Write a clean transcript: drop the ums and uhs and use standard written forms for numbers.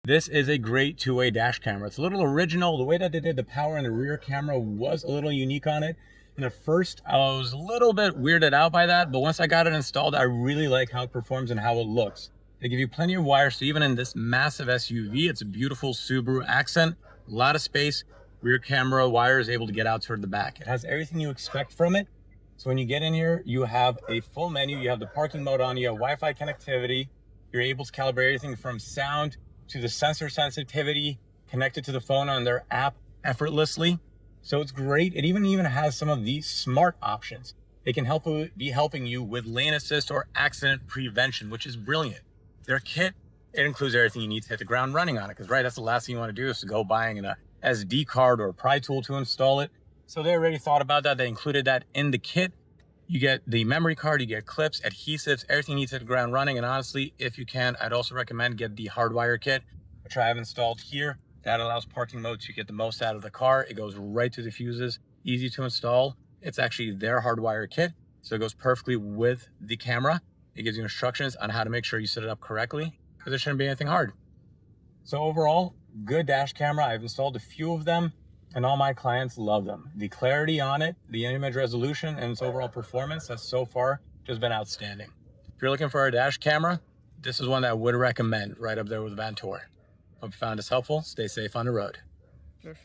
This is a great two-way dash camera. It's a little original. The way that they did the power in the rear camera was a little unique on it. And at first, I was a little bit weirded out by that, but once I got it installed, I really like how it performs and how it looks. They give you plenty of wires, so even in this massive SUV, it's a beautiful Subaru accent, a lot of space. Rear camera wire is able to get out toward the back. It has everything you expect from it. So when you get in here, you have a full menu. You have the parking mode on, you have Wi-Fi connectivity. You're able to calibrate everything from sound to the sensor sensitivity, connected to the phone on their app effortlessly. So it's great. It even has some of these smart options. It can be helping you with lane assist or accident prevention, which is brilliant. Their kit, it includes everything you need to hit the ground running on it, because that's the last thing you want to do is to go buying an SD card or a pry tool to install it. So they already thought about that. They included that in the kit. You get the memory card, you get clips, adhesives, everything you need to hit the ground running. And honestly, if you can, I'd also recommend get the hardwire kit, which I have installed here. That allows parking mode to get the most out of the car. It goes right to the fuses, easy to install. It's actually their hardwire kit, so it goes perfectly with the camera. It gives you instructions on how to make sure you set it up correctly, because there shouldn't be anything hard. So overall, good dash camera. I've installed a few of them, and all my clients love them. The clarity on it, the image resolution, and its overall performance has so far just been outstanding. If you're looking for a dash camera, this is one that I would recommend, right up there with Vantor. Hope you found this helpful. Stay safe on the road. Perfect.